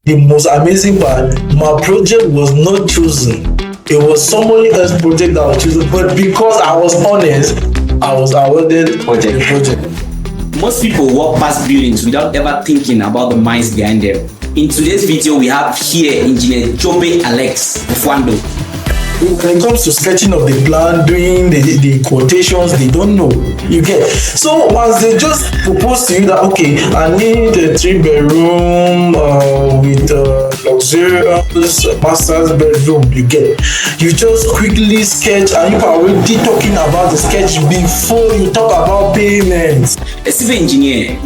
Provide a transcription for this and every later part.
the most amazing part, my project was not chosen. It was somebody else's project that was chosen, but because I was honest, I was awarded the project. Most people walk past buildings without ever thinking about the minds behind them. In today's video, we have here Engineer Njobe Alex Fuando. When it comes to sketching of the plan, doing the quotations, they don't know. You get. So once they just propose to you that, okay, I need a 3-bedroom with luxurious master's bedroom, you get. You just quickly sketch and you are already talking about the sketch before you talk about payments. A civil engineer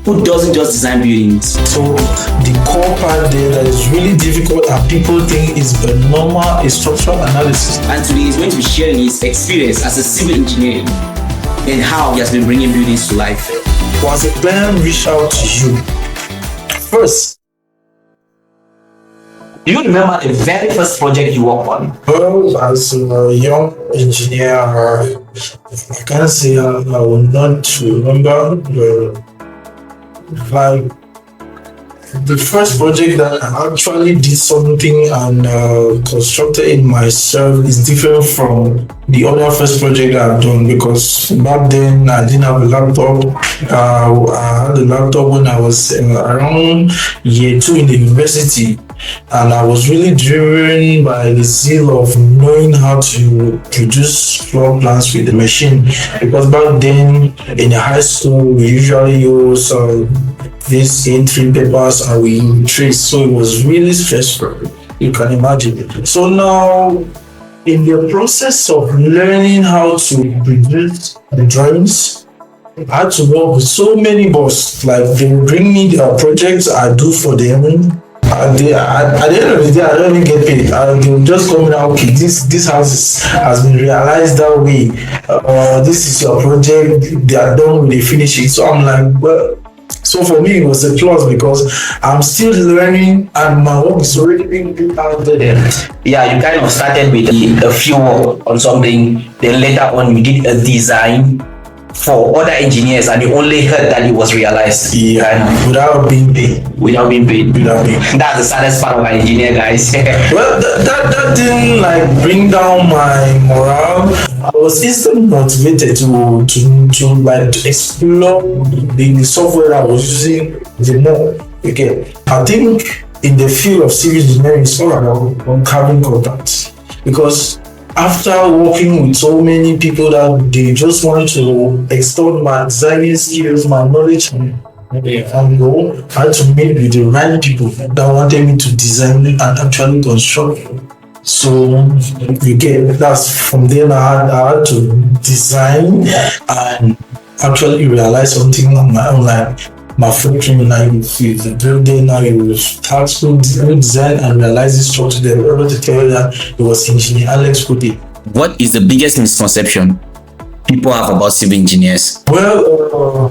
who doesn't just design buildings. So the core part there that is really difficult and people think is normal is structural analysis. And today he's going to be sharing his experience as a civil engineer and how he has been bringing buildings to life. Once a client reach out to you, first, do you remember the very first project you worked on? well, as a young engineer, I can't say I will not remember like the first project that I actually did something and constructed it myself is different from the other first project I've done, because back then I didn't have a laptop. I had a laptop when I was around year 2 in the university, and I was really driven by the zeal of knowing how to produce floor plans with the machine, because back then in the high school we usually use these A3 papers and we trace, so it was really stressful, you can imagine. So now in the process of learning how to produce the drawings, I had to work with so many bosses. Like they will bring me the projects I do for them. At the end of the day, I don't even get paid. They will just come out, okay, this house has been realized that way. This is your project. They are done when they finish it. So I'm like, well, so for me it was a plus because I'm still learning and my work is already being built out there. Yeah, you kind of started with a few work on something, then later on you did a design for other engineers and you only heard that it was realized. Yeah, without being paid. Without being paid. That's the saddest part of an engineer, guys. Well, that didn't like bring down my morale. I was instantly motivated to explore the software I was using the more. Okay, I think in the field of civil engineering, it's all about having contacts, because after working with so many people that they just want to extol my designing skills, my knowledge, and go, I had to meet with the right people that wanted me to design and actually construct. So you get, that's from there I had to design and actually realize something on my own, like my factory now you feel the building, now you start to design and realize this structure. They were able to tell you that it was Engineer Alex put it. What is the biggest misconception people have about civil engineers? Well,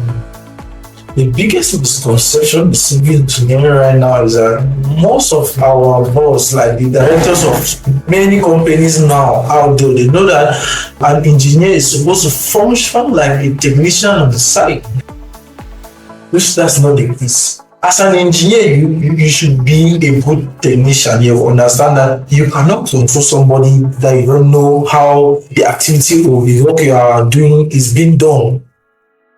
the biggest misconception in civil engineering right now is that most of our boss, like the directors of many companies now out there, they know that an engineer is supposed to function like a technician on the site, which that's not the case. As an engineer, you should be a good technician. You understand that you cannot control somebody that you don't know how the activity or the work you are doing is being done.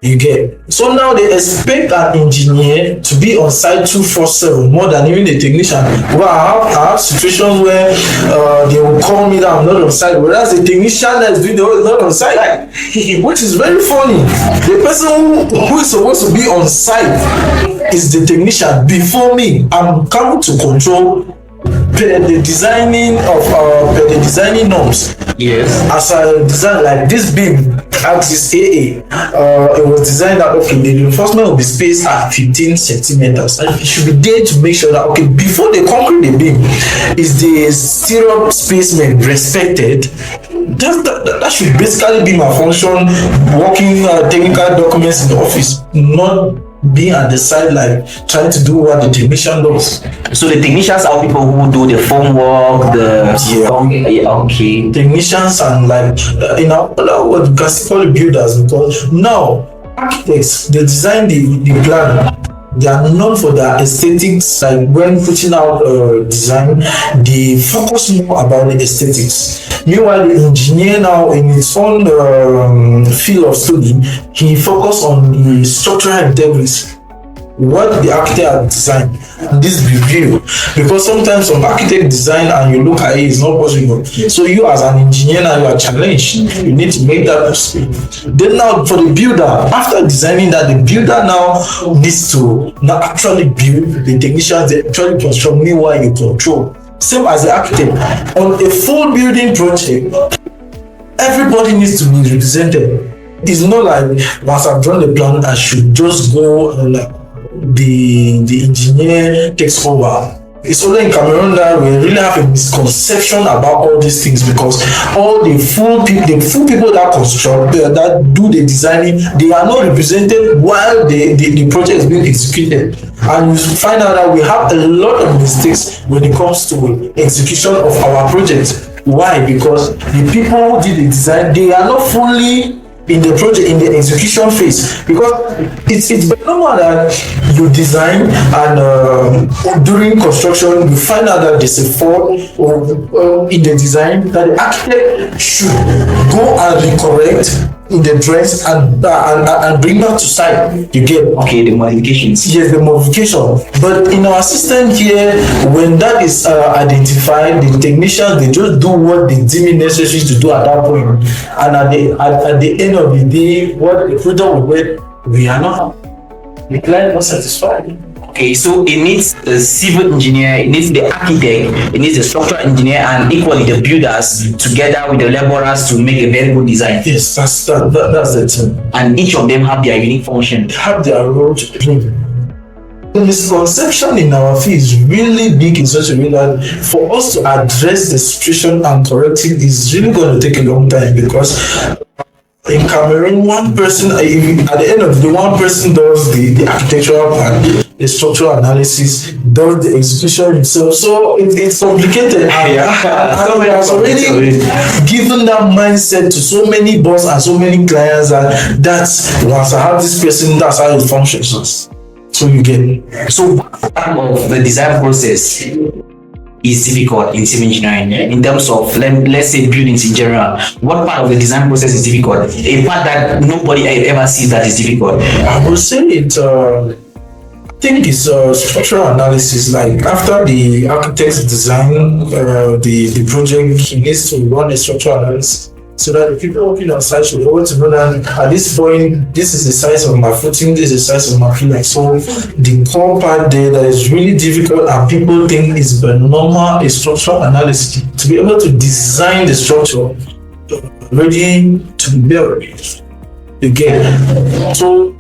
You get. So now they expect an engineer to be on site 24/7 more than even the technician. Well, I have situations where they will call me that I'm not on site, whereas the technician that is doing the work is not on site, which is very funny. The person who is supposed to be on site is the technician before me. I'm coming to control the designing of the designing norms. Yes. As I design like this beam axis AA, it was designed that okay, the reinforcement will be spaced at 15 centimeters, and it should be there to make sure that okay, before they concrete the beam, is the stirrup spacement respected. That should basically be my function, working technical documents in the office, not being at the side like trying to do what the technician does. So the technicians are people who do the foam work, okay. Technicians and like in other words, call it builders, because now architects they design the plan They are known for their aesthetics. Like when putting out design, they focus more about the aesthetics. Meanwhile, the engineer now, in his own field of study, he focus on the structural integrity, what the architect has designed. And this be real, because sometimes some architect design and you look at it, it's not possible. So you as an engineer now, you are challenged. You need to make that possible. Then now for the builder, after designing that, the builder now needs to now actually build. The technicians, they actually construct. Meanwhile, you control. Same as the architect. On a full building project, everybody needs to be represented. It's not like once I've drawn the plan, I should just go and the engineer takes over. It's only in Cameroon that we really have a misconception about all these things, because all the full people that construct, that do the designing, they are not represented while the project is being executed. And you find out that we have a lot of mistakes when it comes to execution of our project. Why? Because the people who did the design, they are not fully in the project, in the execution phase, because it's normal that you design and during construction you find out that there's a fault or in the design that the architect should go and recorrect in the drawings and bring that to site. You get the modifications. Yes, the modification. But in our system here, when that is identified, the technicians, they just do what they deem it necessary to do at that point. And at the end of the day, what the product will get, we are not. The client not satisfied. Okay, so it needs the civil engineer, it needs the architect, it needs the structural engineer, and equally the builders together with the laborers to make a very good design. Yes, that's the thing. And each of them have their unique function. They have their role to play. The misconception in our field is really big in such a way that for us to address the situation and correct it is really going to take a long time, because in Cameroon, one person, at the end of the day, one person does the architectural part, the structural analysis, does the execution himself. So it's complicated. And we have already given that mindset to so many boss and so many clients that that's once I have this person, that's how it functions. So you get it. So part of the design process is difficult in civil engineering in terms of let's say buildings in general. What part of the design process is difficult? A part that nobody ever sees that is difficult. I would say it. I think it's structural analysis. Like after the architect's design the project, he needs to run a structural analysis, so that the people working on site should be able to know that at this point, this is the size of my footing, this is the size of my pillar. So the core part there that is really difficult and people think is normal is structural analysis. To be able to design the structure ready to be built. Again, so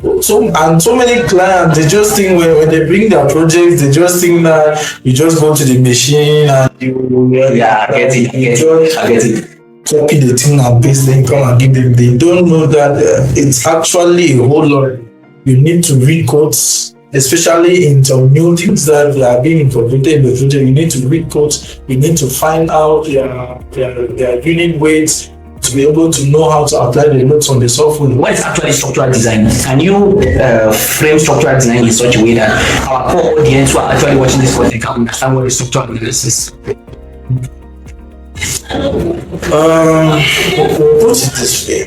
many clients, they just think when they bring their projects, they just think that you just go to the machine and I get it. Copy the thing and paste, then come and give them. They don't know that it's actually a whole lot. You need to read codes, especially in some new things that are being incorporated in the future. You need to read codes. You need to find out their unit weights to be able to know how to apply the notes on the software. What is actually structural design? Can you frame structural design in such a way that our core audience who are actually watching this content can understand what is structural analysis? Put it this way.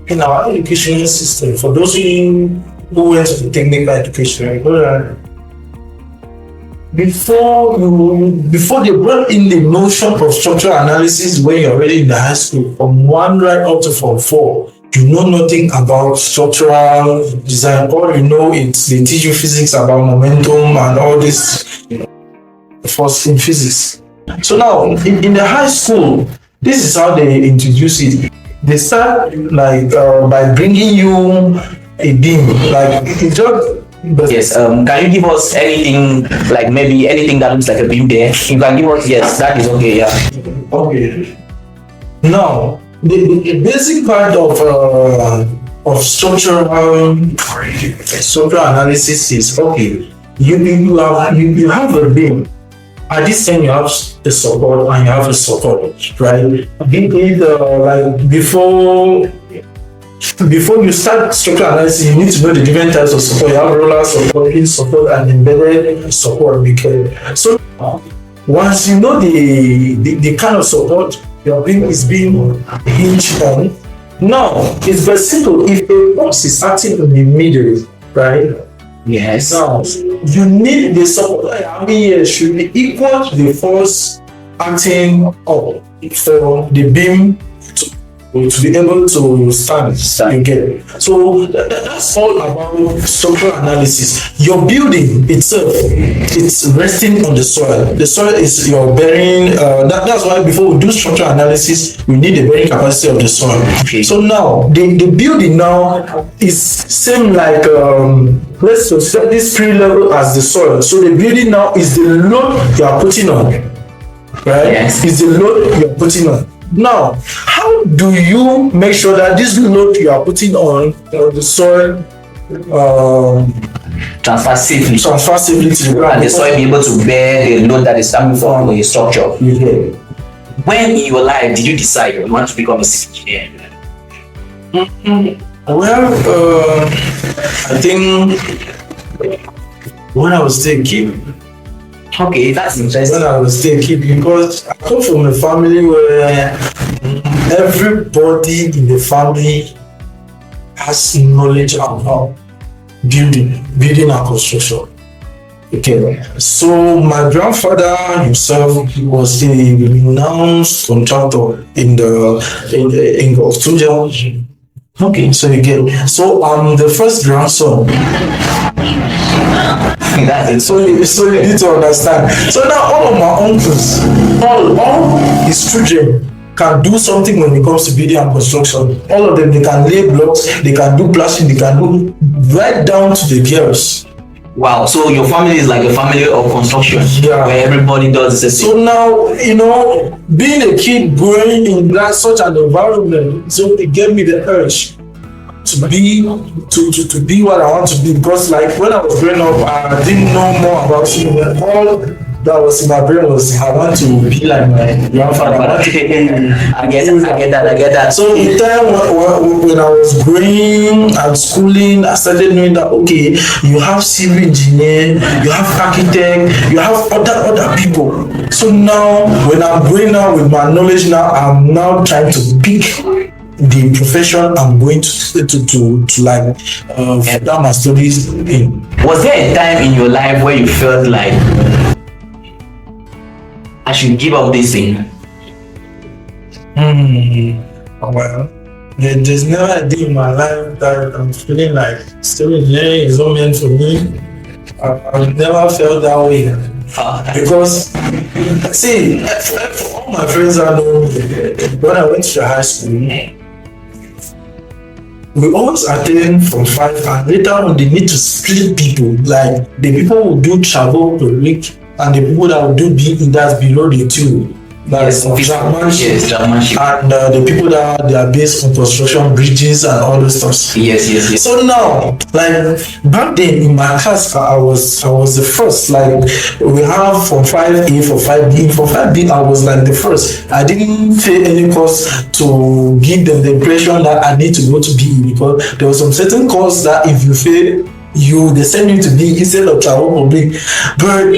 In our education system, for those who went to the technical education, before they brought in the notion of structural analysis when you're already in the high school, from 1 right up to Form 4, you know nothing about structural design. All you know is they teach you physics about momentum and all this, first in physics. So now in the high school, this is how they introduce it. They start like by bringing you a beam, like it's just. Yes, can you give us anything, like maybe anything that looks like a beam there? You can give us, yes, that is okay, yeah. Okay. Now, the basic part of structural analysis is, okay, you have a beam. At this end, you have a support and you have a support, right? Be it like before before you start structural analysis, you need to know the different types of support. You have roller support, hinge support, and embedded support. Because so once you know the kind of support your beam is being hinged on, now it's very simple. If a box is acting in the middle, right? Yes. Now you need the support. I mean, should be equal to the force acting up for the beam to be able to stand. You get it. So that's all about structural analysis. Your building itself, it's resting on the soil. The soil is your bearing. That's why before we do structural analysis, we need the bearing capacity of the soil. Okay. So now the building now is same like let's set this tree level as the soil. So the building now is the load you are putting on. Right? Yes. Is the load you are putting on. Now, how do you make sure that this load you are putting on the soil Transfer safely. to the ground? And the soil be able to bear the load that is coming from a structure. Yeah. When in your life did you decide you want to become a civil engineer? Well, I think when I was still a kid. Okay, that's interesting. When I was still a kid, because I come from a family where everybody in the family has knowledge about building and construction. Okay, so my grandfather himself, he was a renowned contractor in Tunja. Okay, so again, so I'm the first grandson. So you need to understand. So now all of my uncles, all his children can do something when it comes to building and construction. All of them, they can lay blocks, they can do plastering, they can do right down to the girls. Wow, so your family is like a family of construction, yeah, where everybody does the same. So now, being a kid growing in such an environment, so it gave me the urge to be what I want to be, because like when I was growing up, I didn't know more about swimming. All that was in my brain was I want to be like my grandfather. I get that. So in time when I was growing and schooling, I started knowing that okay, you have civil engineer, you have architect, you have other people. So now when I'm growing now with my knowledge now, I'm now trying to pick the profession I'm going to like further my studies in. Was there a time in your life where you felt like I should give up this thing? Well, there's never a day in my life that I'm feeling like studying engineering is not meant for me. I've never felt that way. Because see, all my friends I know, when I went to the high school, we always attend from 5, and later on they need to split people. Like the people who do travel per week and the people that will do that's below the 2. That's Dramanship. And the people that they are based on construction, bridges, and all those stuff. Yes. So now, like back then in my class, I was the first. Like we have from 5A for 5B. For 5B, I was like the first. I didn't fail any course to give them the impression that I need to go to BE, because there was some certain course that if you fail, they send you to BE instead of travel public. But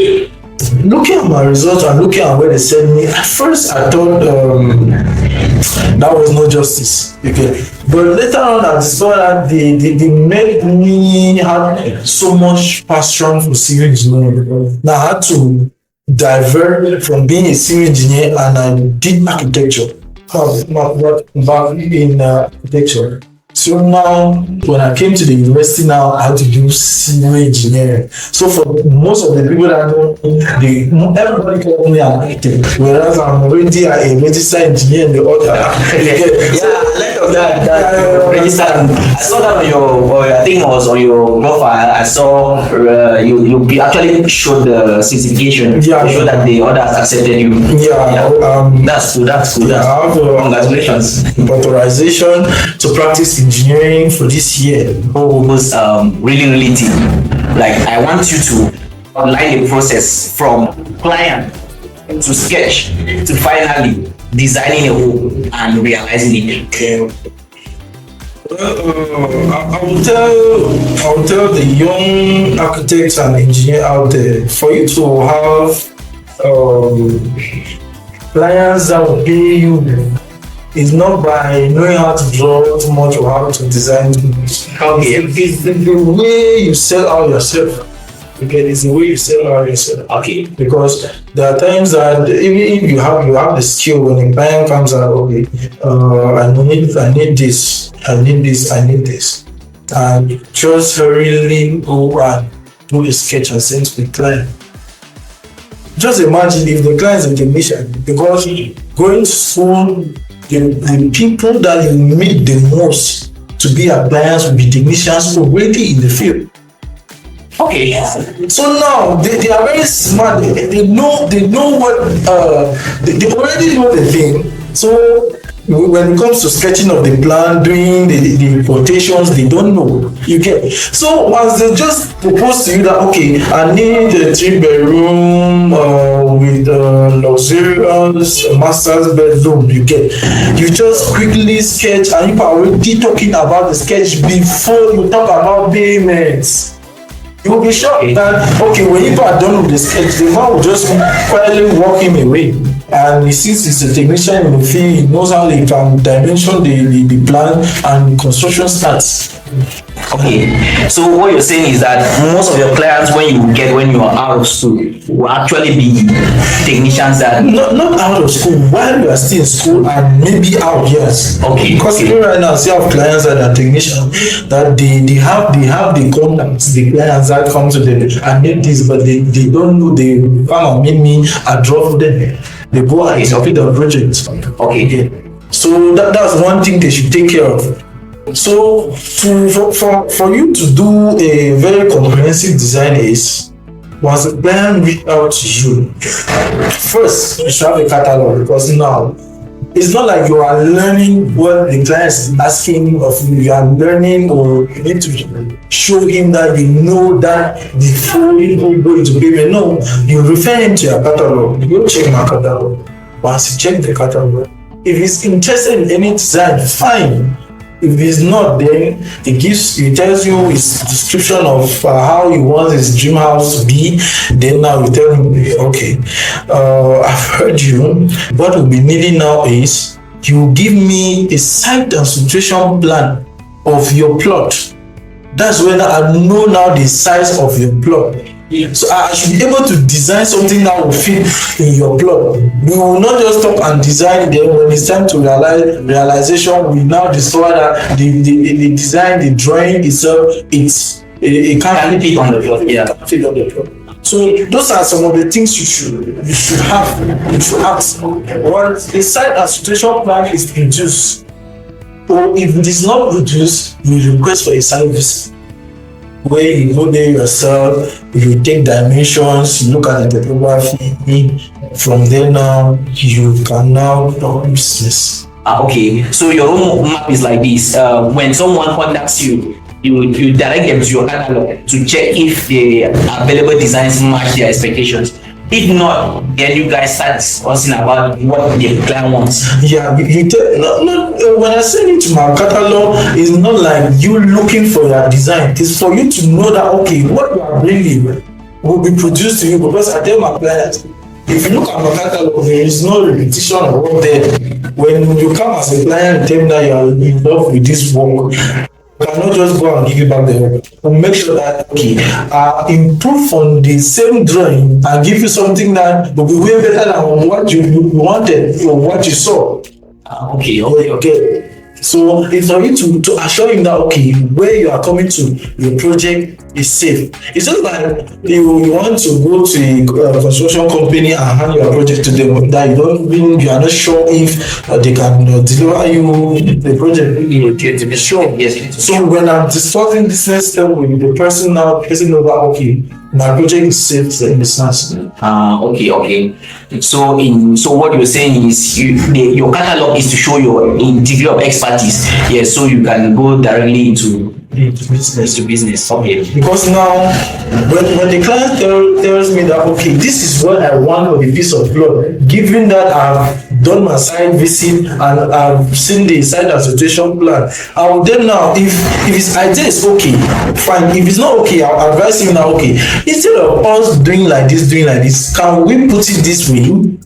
looking at my results and looking at where they sent me, at first I thought that was no justice. Okay, but later on I discovered that they made me have so much passion for civil engineering. Now I had to divert from being a civil engineer, and I did architecture. Back in architecture. So now, when I came to the university now, I had to do civil engineering. So for most of the people that know, everybody calls me an architect, whereas I'm already a registered engineer in the other. Registered. I saw that on your, I think it was on your profile. I saw you actually showed the certification. Yeah, to show that the others accepted you. That's good. Yeah, I have congratulations. Authorization to practice engineering for this year. Was really deep. Like I want you to outline the process from client to sketch to finally designing a home and realizing it. Okay. I will tell the young architects and engineer out there, for you to have clients that will pay you is not by knowing how to draw too much or how to design too much. Okay. It's the way you sell out yourself. Okay, it's the way you sell out yourself. Okay. Because there are times that even if you have the skill, when a client comes out, okay, I need this, I need this, and just really go and do a sketch and send to the client. Just imagine if the client is a technician, because going to school, the people that you meet the most to be our clients will be technicians already in the field. Okay. So now they are very smart. They know what they already know the thing. So when it comes to sketching of the plan, doing the quotations, they don't know. You get. So once they just propose to you that, okay, I need a 3-bedroom with luxurious master's bedroom, you get. You just quickly sketch, and you are already talking about the sketch before you talk about payments. You will be shocked that, okay, when you are done with the sketch, the man will just quietly walk him away. And since he's a technician in the field, he knows how they can dimension the plan, and construction starts. Okay, so what you're saying is that most of your clients, when you are out of school, will actually be technicians that not out of school, while you are still in school and maybe out, yes. Okay. Because even right now, I still have clients that are technicians that they have the contacts, the clients that come to them and need this, but they don't know the farmer made me a draw for them. They go and complete the project. Okay. So that's one thing they should take care of. So for you to do a very comprehensive design is, once the client reach out to you, first you should have a catalog, because now it's not like you are learning what the client is asking of you. You are learning, or you need to show him that you know that before you go into payment. No, you refer him to your catalog. You go check my catalog. Once you check the catalog, if he's interested in any design, fine. If he's not, then he tells you his description of how he wants his dream house to be. Then now you tell him, okay, I've heard you. What we'll be needing now is you give me a site and situation plan of your plot. That's when I know now the size of your plot. So I should be able to design something that will fit in your plot. We will not just stop and design, then when it's time to realization, we now discover that the design, the drawing itself, it can't fit on the plot. Yeah, can't fit on the plot. So those are some of the things you should have. You should ask. Once the site and situation plan is produced, or if it is not produced, you request for a service, where you go there yourself, you take dimensions, you look at the topography. From there now, you can now do business. Okay, so your own map is like this. When someone contacts you, you direct them to your catalog to check if the available designs match their expectations. If not, then you guys start discussing about what the client wants. Yeah, when I send it to my catalog, it's not like you looking for your design. It's for you to know that, okay, what you are bringing will be produced to you. Because I tell my clients, if you look at my catalog, there is no repetition of work there. When you come as a client and tell me that you are in love with this work, I cannot just go and give you back the work. We'll make sure that, okay, improve on the same drawing and give you something that will be way better than what you wanted or what you saw. Okay. So it's for you to assure him that, okay, where you are coming to, your project is safe. It's just like you want to go to a construction company and hand your project to them that you are not sure if they can deliver you the project. To be sure, yes. So when I'm discussing this next step with the person now, person over, okay, my project is safe in this sense. Okay. So what you're saying is your catalog is to show your degree of expertise. Yes, so you can go directly into Business to business. Okay. Because now, when the client tells me that, okay, this is what I want for the piece of cloth, given that I've done my site visit and I've seen the site association plan, I will then now, if his idea is okay, fine. If it's not okay, I'll advise him now, okay, instead of us doing like this, can we put it this way?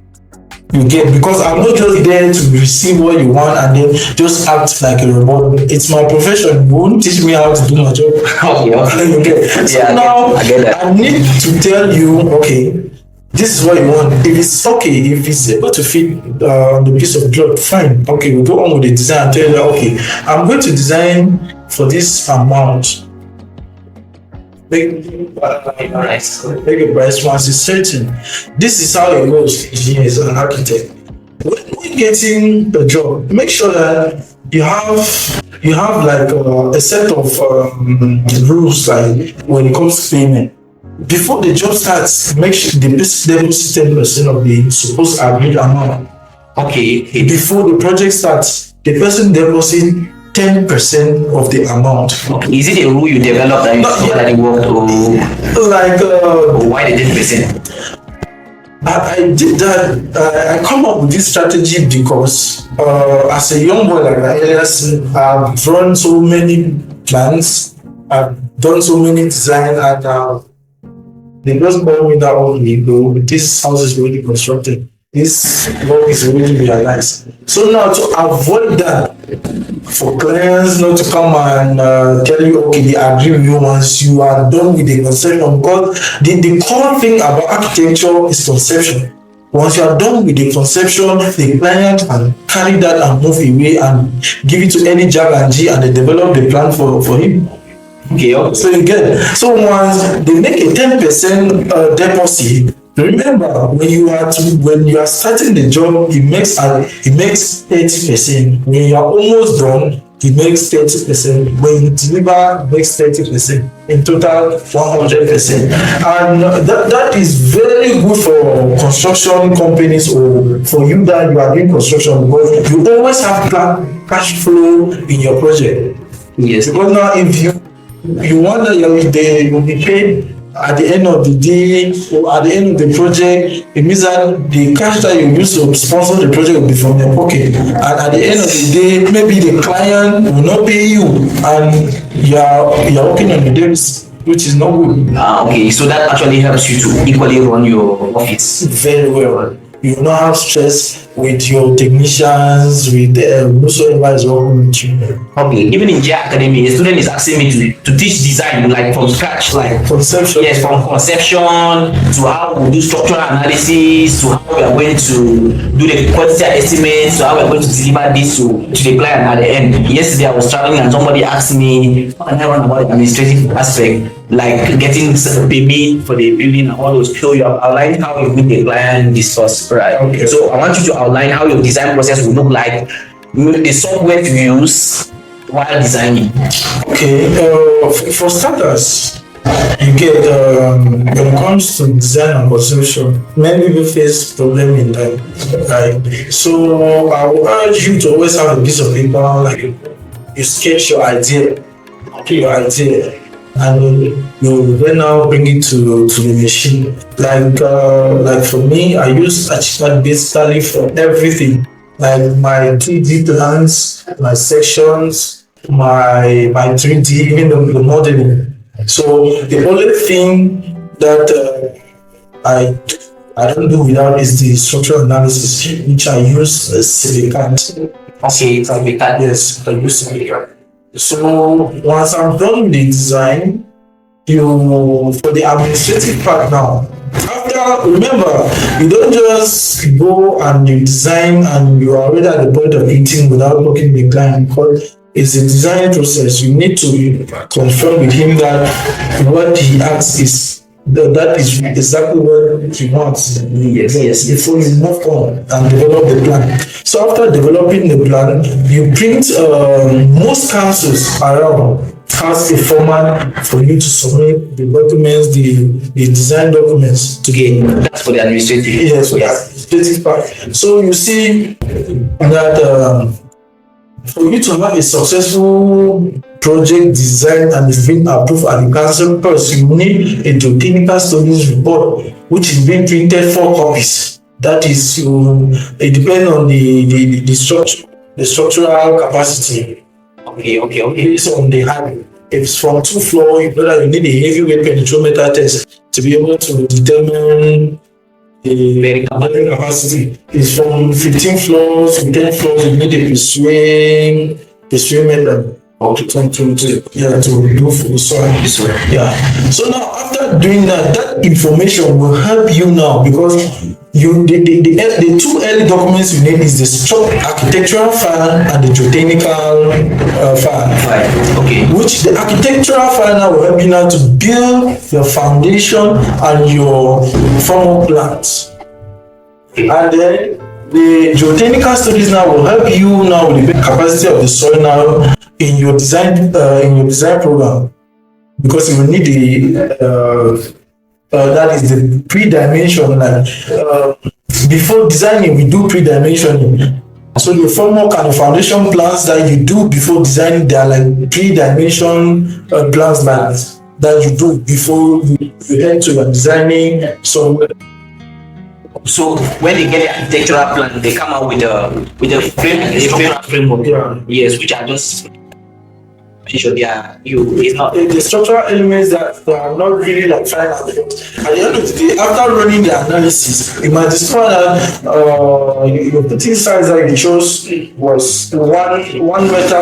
You get, because I'm not just there to receive what you want and then just act like a robot. It's my profession. You won't teach me how to do my job. Okay. You get. So Yeah, now I get that. I need to tell you, okay, this is what you want. If it's okay, if it's able to fit on the piece of cloth, fine. Okay, we go on with the design and tell you, okay, I'm going to design for this amount. Make a price once it's certain. This is how it goes as an architect. When getting a job, make sure that you have like a set of rules, like when it comes to payment. Before the job starts, make sure the business deposit 10% of the supposed agreed amount. Okay. Before the project starts, the person deposit 10% of the amount. Okay. Is it a rule you developed that you saw that it worked, or Like why the 10%? I did that. I come up with this strategy because as a young boy like I've run so many plans, I've done so many design, and they just call me that only though this house is already constructed. This work is already realized. So now to avoid that, for clients not to come and tell you, okay, they agree with you once you are done with the conception, because the core thing about architecture is conception. Once you are done with the conception, the client can carry that and move away and give it to any Jag and G, and they develop the plan for him. Okay, so you get it. So once they make a 10% deposit, remember when you are starting the job, it makes 30%. When you are almost done, it makes 30%. When you deliver, it makes 30%. In total, 100%. And that is very good for construction companies, or for you that you are doing construction, because you always have cash flow in your project. Yes. Because now if you want that you will be paid at the end of the day or at the end of the project, it means that the cash that you use to sponsor the project will be from your pocket, and at the end of the day maybe the client will not pay you and you are working on the debts, which is not good. Okay, so that actually helps you to equally run your office Very well. You will not have stress with your technicians, with whosoever is working with you. Okay, even in J Academy, a student is asking me to teach design like from scratch, like Conception. yes, from conception to how we do structural analysis, to how we are going to do the quantity estimate, to how we are going to deliver this to the client at the end. Yesterday I was traveling and somebody asked me, how can I run about the administrative aspect, like getting payment for the building and all those. So you have outlined how you meet the client, discuss, right? Okay. So I want you to outline how your design process will look like, the software to use while designing. Okay, for starters, you get when it comes to design and conception, many people face problem in that. Right? So I will urge you to always have a piece of paper, like you sketch your idea, and you then now bring it to the machine. Like for me, I use Archicad basically for everything, like my 3D plans, my sections, my 3D, even the modeling. So the only thing that I don't do without is the structural analysis, which I use CiviCAD. Okay, CiviCAD. Yes, I use CiviCAD. So once I'm done with the design, for the administrative part now. After, remember, you don't just go and you design and you are already at the point of eating without talking to the client, because it's a design process. You need to confirm with him that what he asks is that is exactly what he wants. Yes. Before you move on and develop the plan. So after developing the plan, you print most councils around has a format for you to submit the documents, the design documents to get. That's for the administrative. Yes, for the administrative part. So you see that for you to have a successful project design and is being approved at the council first, you need a geotechnical studies report, which is being printed 4 copies. That is, it depends on the structure, the structural capacity. Okay. Based on the height. If it's from 2 floors, you know that you need a heavyweight penetrometer test to be able to determine the bearing capacity. It's from 15 floors to 10 floors, you need a pursuing method. To remove the soil. Yeah. So now after doing that information will help you now, because the 2 early documents you need is the architectural file and the geotechnical file. Okay. Which the architectural file now will help you now to build your foundation and your formal plans. And then the geotechnical studies now will help you now with the capacity of the soil now in your design program, because you will need that is the pre-dimension. Before designing, we do pre-dimensioning. So the framework and the foundation plans that you do before designing, they are like pre-dimension plans that you do before you head to your designing. So when they get the architectural plan, they come out with a framework. Yeah. Yes, which are just it's not the structural elements that are not really like final. At the end of the day, after running the analysis, you might discover that your putting size that you chose was 1 meter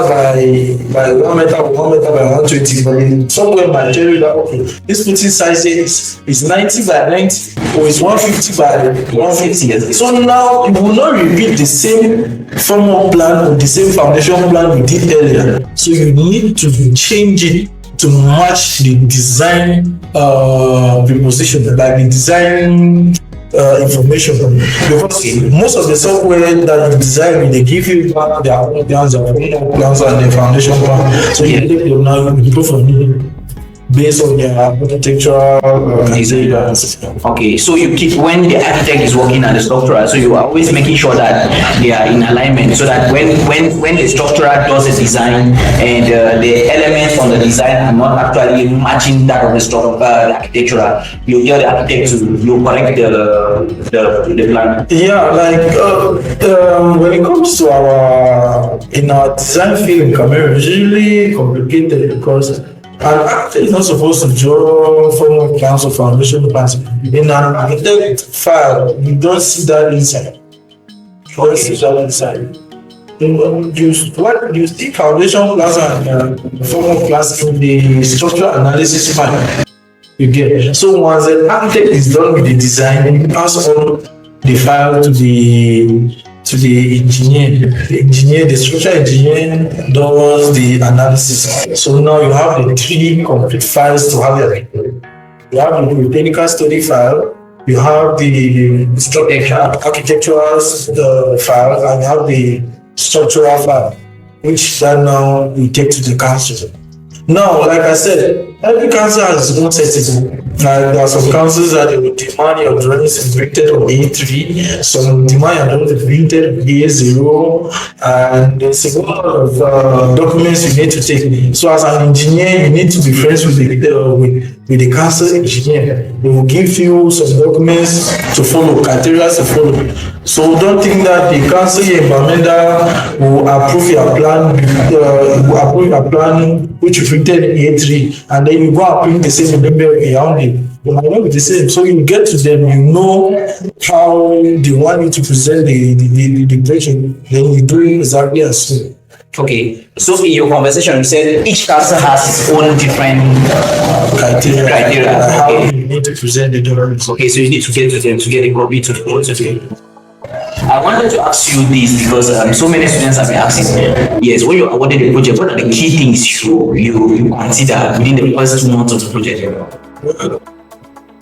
by 1 meter or 1 meter by 120, but then somewhere might tell you that okay, this putting size is 90 by 90 or is 150 by 150. So now you will not repeat the same formal plan or the same foundation plan we did earlier. So you need to change it to match the design preposition, like the design information. Because most of the software that you design, they give you their own plans and the foundation plan. So you take them now, you go from here based on your architectural Okay, so you keep, when the architect is working at the structural, so you are always making sure that they are in alignment, so that when the structural does the design and the elements on the design are not actually matching that of the architectural, you tell the architect to correct the plan. Yeah, like when it comes to our design field in Cameroon, it's really complicated because an architect is not supposed to draw formal plans or foundation plans. In an architect file, you don't see that inside. You don't see that inside. You see foundation plans and formal plans in the structural analysis file. You get. So once the architect is done with the design, you pass on the file to the engineer. The structural engineer does the analysis. So now you have the 3 complete files to have it. You have the technical study file, you have the architectural file, and you have the structural file, which then now we take to the council. Now, like I said, every council has its own setting. There are some councils that they will demand your drawings printed on A3, some demand your drawings printed on A0, and there's a lot of documents you need to take. So as an engineer, you need to be friends with the council engineer. They will give you some documents to follow, criteria to follow. So don't think that the council in Bamenda will approve your plan, which you printed in A3, and then you go and print the same number around it. It might not be the same. So you get to them, you know how they want you to present the version, then you do exactly as soon. Okay, so in your conversation, you said each council has its own different criteria. How you need to present the documents. Okay, so you need to get to them to get a copy to the court. I wanted to ask you this because so many students have been asking. Yes, when you awarded the project, what are the key things you consider within the first 2 months of the project?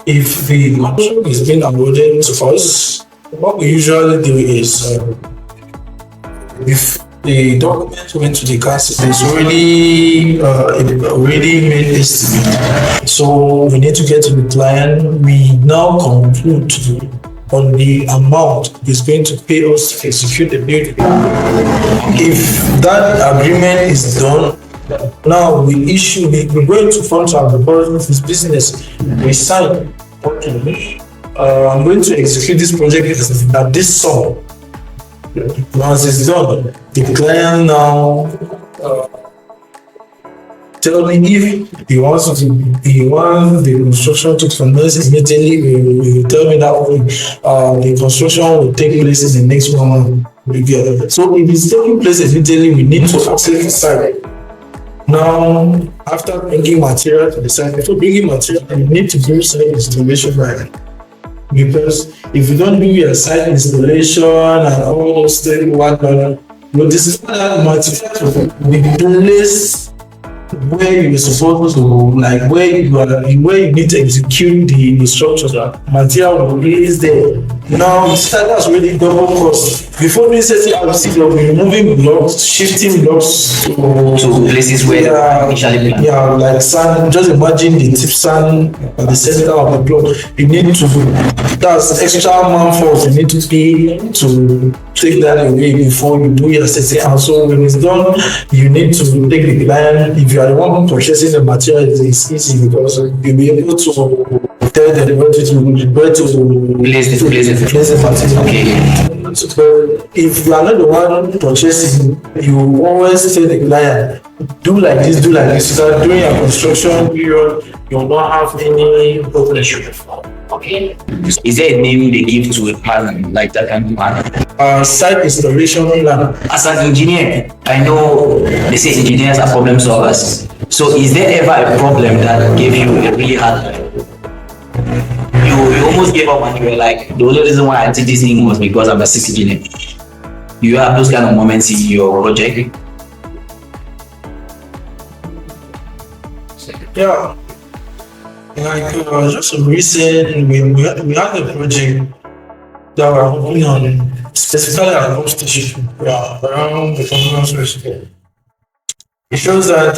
If the contract is being awarded to us, what we usually do is if the document went to the council, it's already made estimate. So we need to get to the client. We now conclude on the amount is going to pay us to execute the building. If that agreement is done, Now we're going to contract because this business. We sign. Okay. I'm going to execute this project at this sum. Once it's done, the client now tell me if he wants the construction to commence immediately. He will tell me that the construction will take place in the next 1 month. So if it's taking place immediately, we need to access the site. Now, after bringing material to the site, before bringing material, you need to do site installation right. Because if you don't do your site installation and all those things, whatnot, you discover that material will be placed where you're supposed to, like where you need to execute the instructions. Material will be placed there. Now, that's really double cost. Before me setting up, you'll be removing blocks, shifting blocks To places where initially planned. yeah, like sand. Just imagine the tip sand at the center of the block. You need to, that's extra man force you need to pay to take that away before you do your setting. And so when it's done, you need to take the client. If you are the one purchasing the material, it's easy because you'll be able to tell them where to place the material. Okay. But if you are not the one purchasing, you always tell the client, do like this, do like this, so that during your construction period, you will not have any problem. Okay. Is there a name they give to a plan like that kind of plan? Site installation plan. As an engineer, I know they say engineers are problem solvers. So is there ever a problem that gave you a really hard time? You almost gave up and you were like, the only reason why I did this thing was because I'm a sixth engineer. Do you have those kind of moments in your project? Yeah. Like just recent, we had a project that we're working on, specifically at home station, yeah, around the conference station. It shows that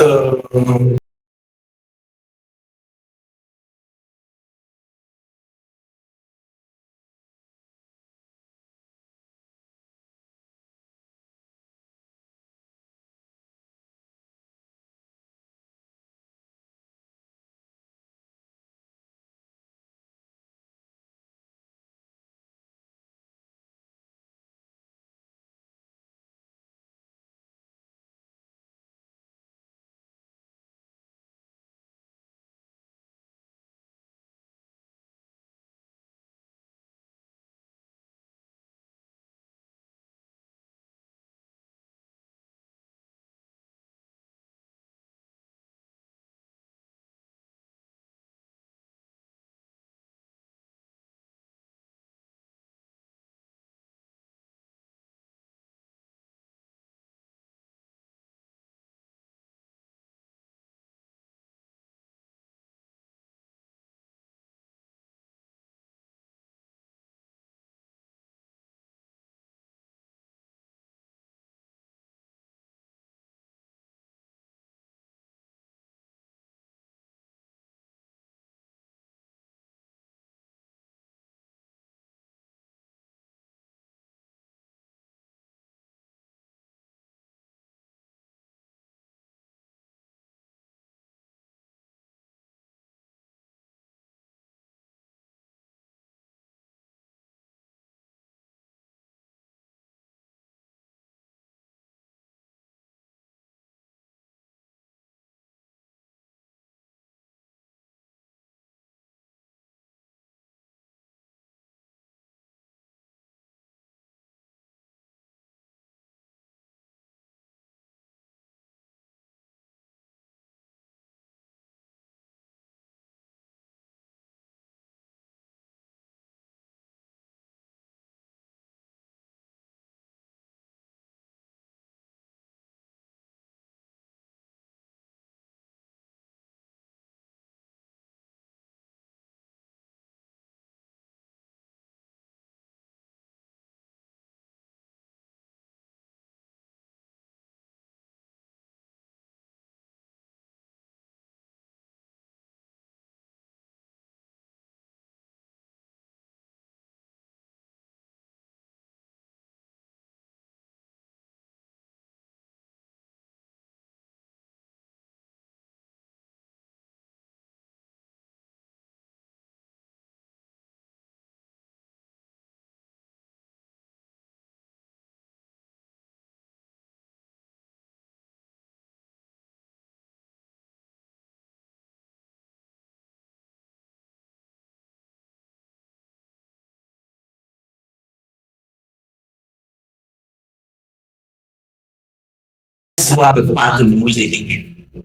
still have a part in which they think,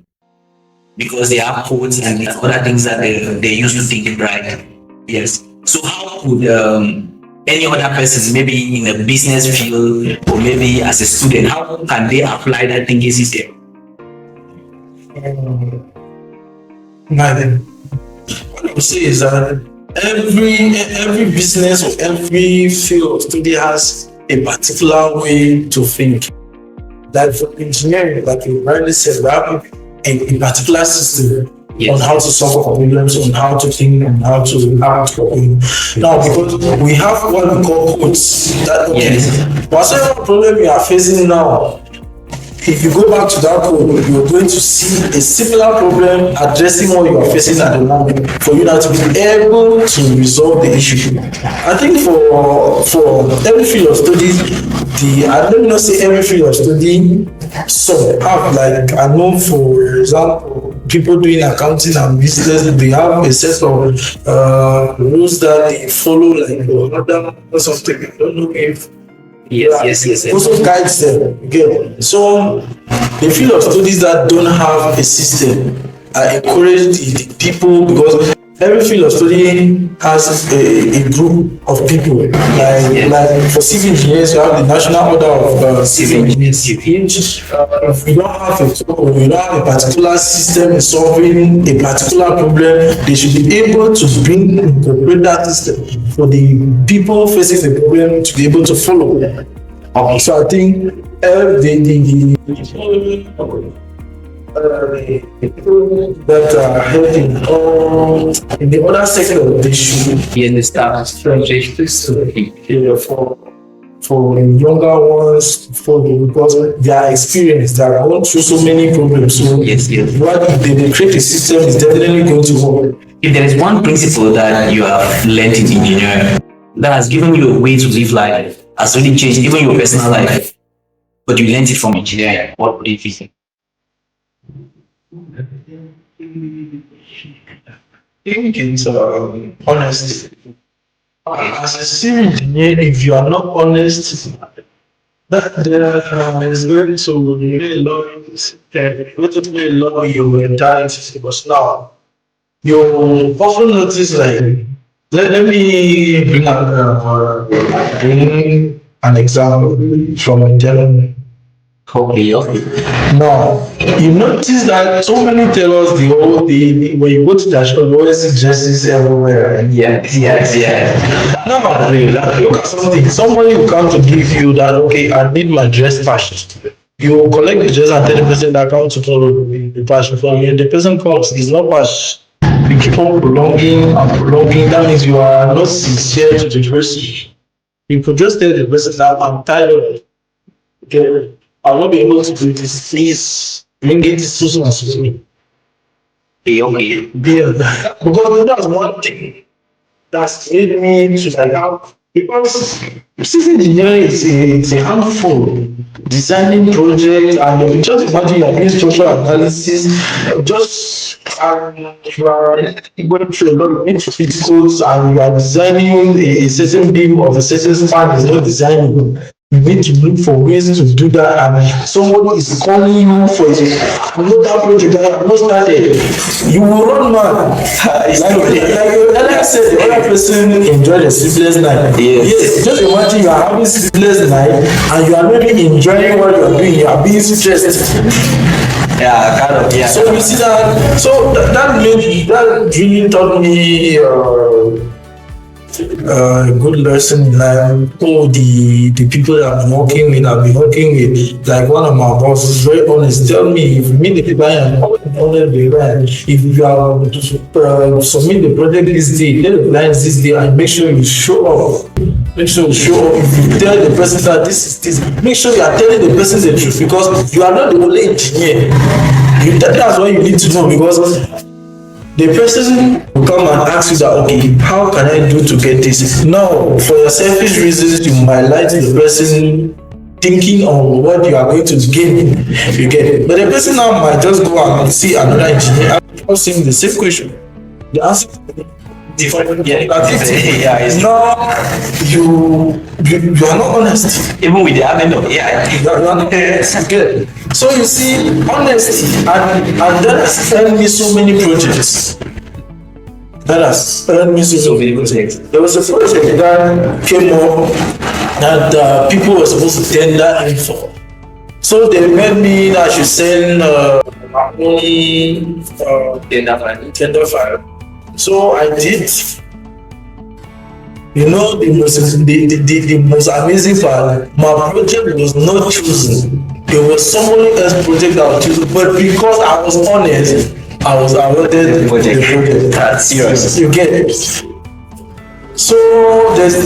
because they have codes and other things that they used to think, right? Yes. So how could any other person, maybe in a business field or maybe as a student, how can they apply that thinking system? Nothing. What I would say is that every business or every field of study has a particular way to think. Like for engineering, like you rightly said, we have a particular system on how to solve problems, on how to think, on how to act. Now, because we have what we call codes. That whatever problem you are facing now, if you go back to that code, you're going to see a similar problem addressing what you are facing at the moment for you now to be able to resolve the issue. I think for every field of study, let me not say every field of study, some have, like, I know, for example, people doing accounting and business, they have a set of rules that they follow, like order or something. I don't know if Yes. also guides them again. So the field of studies that don't have a system, I encourage the people, because every field of study has a group of people. Like for civil engineers, you have the National Order of Civil Engineers. If we don't have we don't have a particular system in solving a particular problem, they should be able to incorporate that system for the people facing the problem to be able to follow. Okay. So I think the that are helping in the other sector, they should be understand for younger ones, because they are experienced, they are going through so many problems. So what they create a system is definitely going to work. If there is one principle that you have learned in engineering that has given you a way to live life, has really changed even your personal life, but you learned it from engineering, what would it be? I think it's honesty. As a civil engineer, if you are not honest, that there is going to be a lot you entire because now you often notice, like, let me bring an example from a gentleman. Now, you notice that so many tailors, when you go to the shop, you always see dresses everywhere. Yes. Now, look at something. Somebody will come to give you that, okay, I need my dress patched. You will collect the dress and tell the person that comes to follow the patch from you. The person comes, it's not patched. You keep on prolonging and prolonging. That means you are not sincere to the person. You could just tell the person that I'm tired. Okay, I'll not be able to do this. Please bring it soon as soon. Okay. Because that's one thing that's made me to like have, because civil engineering is a handful. Designing projects, and just imagine you are doing structural analysis, just you are going through a lot of intricate codes, and you are designing a certain beam of a certain span is not designing. You need to look for ways to do that, and somebody is calling you for another project that you have not started. You will run mad. Like I said, the other person enjoyed a sleepless night. Yes. Just imagine you are having sleepless night and you are maybe enjoying what you are doing. You are being stressed. Yeah. So you see that. So that really taught me a good lesson in life. Oh, the people that I've been working with, like one of my bosses, very honest. Tell me, if you meet the client, if you are to submit the project this day, tell the client this day, and make sure you show up. If you tell the person that this is this, make sure you are telling the person the truth, because you are not the only engineer. That's what you need to know, because the person will come and ask you that, okay, how can I do to get this? Now, for your selfish reasons, you might lie to the person thinking on what you are going to gain. You get it. But the person now might just go and see another engineer asking the same question. The answer Different. Yeah, activity. yeah. It's Now you are not honest. even with the advent of AI. You are not good. So you see, honesty and that has earned me so many projects. That has earned me so many projects. There was a project that came up that people were supposed to tender in for. So they made me that I should send my own tender file. So I did. You know, the most amazing part, my project was not chosen. It was somebody else's project that was chosen. But because I was honest, I was awarded the project. That's serious. You get it. So there's a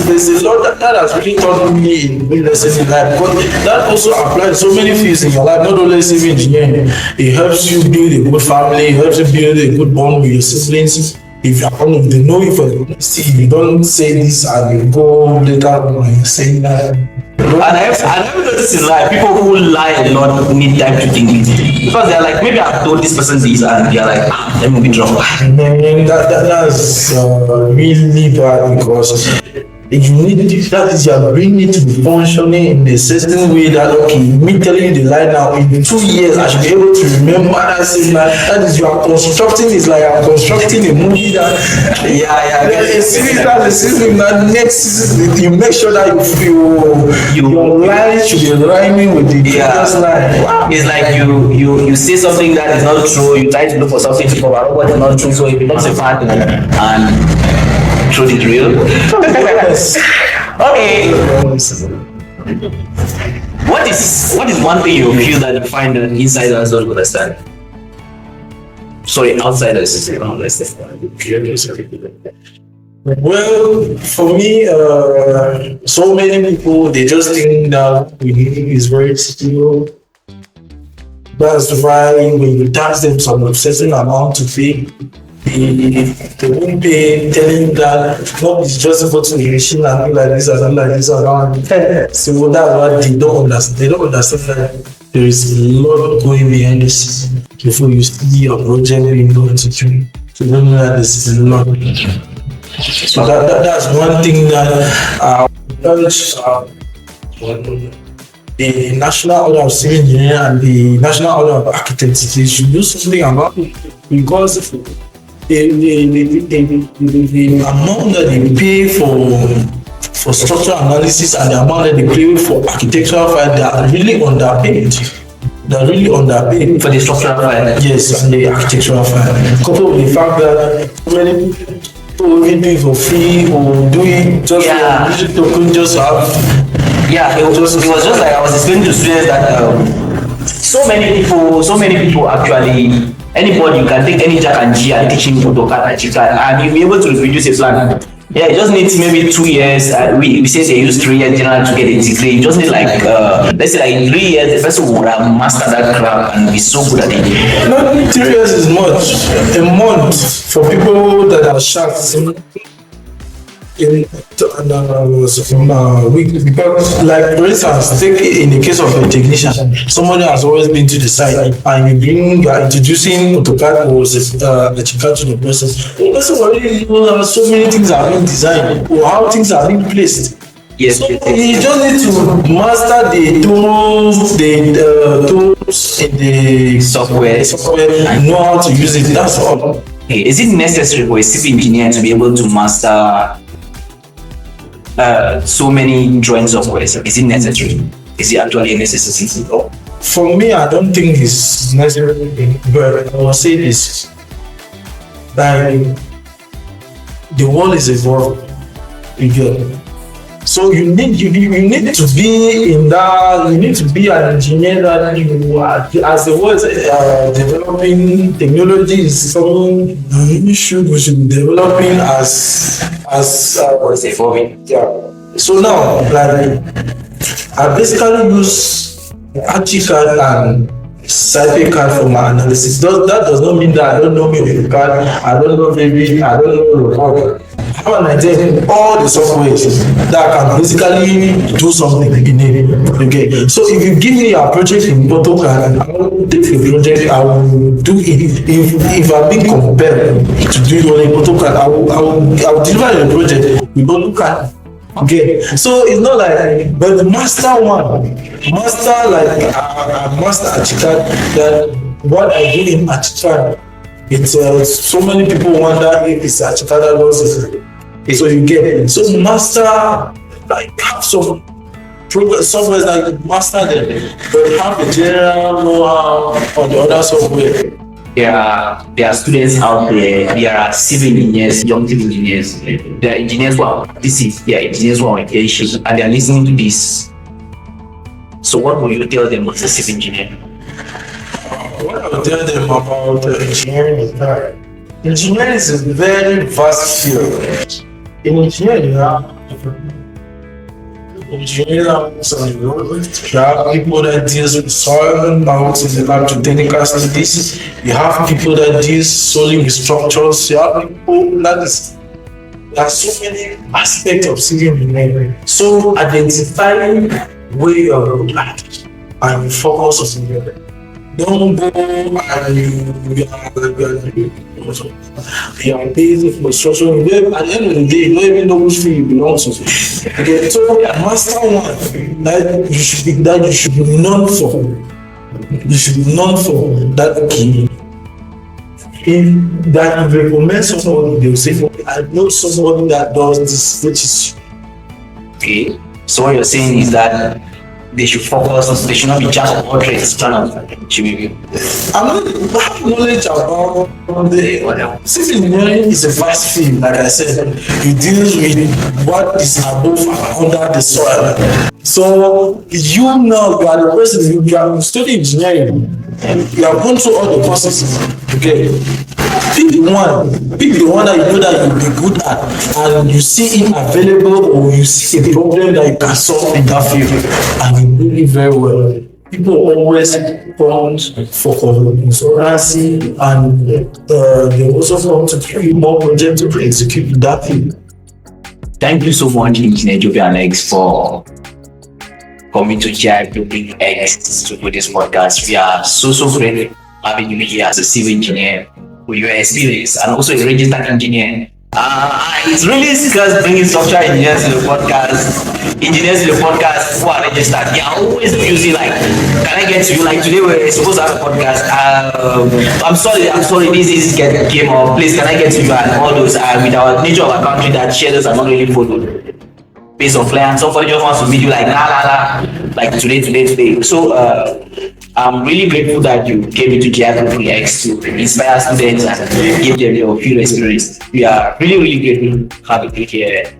lot that has really taught me in lessons in life, but that also applies so many fields in your life, not only civil engineering. It helps you build a good family, it helps you build a good bond with your siblings. If you're honest, they know you for the honesty. If you don't say this and you go later on and saying that. And I've noticed in life, people who lie a lot need time to think because they're like, maybe I've told this person this, and they're like, let me withdraw. That's really bad because you need that is your brain need to be functioning in a certain way that okay, me telling you the lie now in 2 years I should be able to remember that same lie. That is you are constructing is like I'm constructing a movie that a series that a season that next season you make sure that your line should be rhyming with the previous line. Wow. It's like you say something that is not true, you try to look for something to cover up what is not true, so it becomes a pattern and truth is real. Okay. What is one thing you feel that you find that insiders don't understand? Sorry, outsiders. Well, for me, so many people they just think that we is very secure. That's why when you tax them some certain amount to pay, they won't pay, telling that no, it's just about to be machine and not like this and not like this around. So that's what they don't understand. They don't understand that there is a lot going behind this before you see your project being done to you. So you don't know that this is a lot. So that's one thing that I urge the National Order of Civil Engineering and the National Order of Architects. They should do something about it because the amount that they pay for structural analysis and the amount that they pay for architectural file, they are really underpaid. They're really underpaid for the structural file. Yes, and the architectural file. Coupled with the fact that many people will do it for free or do it just for token, just have. Yeah, it was just like I was explaining to students that so many people actually. Anybody, you can take any Jack and G and teach him AutoCAD and ArchiCAD and you'll be able to reproduce a plan. Yeah, it just needs maybe 2 years. We say they use 3 years general to get a degree. You just need like, let's say like in 3 years, the person would have mastered that crap and be so good at it. Not 3 years is much. A month for people that are shocked. Because like for instance, take in the case of a technician, somebody has always been to the site and you are introducing AutoCAD or ArchiCAD to the person. The person already knows how so many things are being designed or how things are being placed. Yes, so you just need to master the tools in the software and know how to use it. That's all. Okay. Is it necessary for a civil engineer to be able to master so many drawing softwares? Is it necessary? Is it actually a necessity? For me, I don't think it's necessary, but I will say this: like the world is evolving. So you need to be in that. You need to be an engineer that you are. As the world developing, technology is something we should be developing as evolving. Yeah. So now, like I basically use ArchiCAD and CyberCAD for my analysis. That does not mean that I don't know AutoCAD. I don't know maybe I don't know. 2019, all the software that can basically do something in it. Okay, so if you give me a project in AutoCAD, I will take the project, I will do it. If I'm being compelled to do it on AutoCAD, I will deliver the project with AutoCAD. Okay, so it's not like, but the master one, master like a master architect, that what I do in architect, it's so many people wonder if it's architect that does it. So you get it. So master, like have some software like master them, but have the general know-how on the other software. There are students out there. There are civil engineers, young civil engineers. There are engineers who are engineers who are on internship and they are listening to this. So what will you tell them as a civil engineer? What I will tell them about engineering is that engineering is a very vast field. In engineering, you have engineers on the road. You have people that deals with soil, now to the lab to technical studies. You have people that deal solely with structures. You have people that is. There are so many aspects of civil engineering. So identifying where you are at and focus on engineering. Don't go and you are busy for structural. At the end of the day, you don't even know which field you belong to. Okay, so master one that you should be known for. You should be known for that. Okay, if that if you recommend somebody, they will say, okay, I know somebody that does this, which is Okay, so what you're saying is that they should focus, they should not be jack of all trades. I'm not have knowledge about the civil engineering is a vast field, like I said. You deal with what is above and under the soil. So you now you are the person, you are studying engineering, you have gone through all the courses. Okay. Pick the one that you know that you'll be good at, and you see it available, or you see a problem that you can solve in that field, and you do it very well. People always come for consultancy, and they also come to create more projects to execute in that field. Thank you so much, Engineer Njobe Alex, for coming to GI to bring X to this podcast. We are so grateful having you here as a civil engineer with your experience and also a registered engineer. It's really scarce bringing software engineers to the podcast. Engineers to the podcast who are registered. They are always busy. Like, can I get to you? Like today we're supposed to have a podcast. I'm sorry. This came up. Please, can I get to you? And all those with our nature of our country that shares are not really followed. Based on plans, somebody just wants to meet you like like today. So I'm really grateful that you came into GIX to inspire students and give them your field experience. We are really grateful to have you here.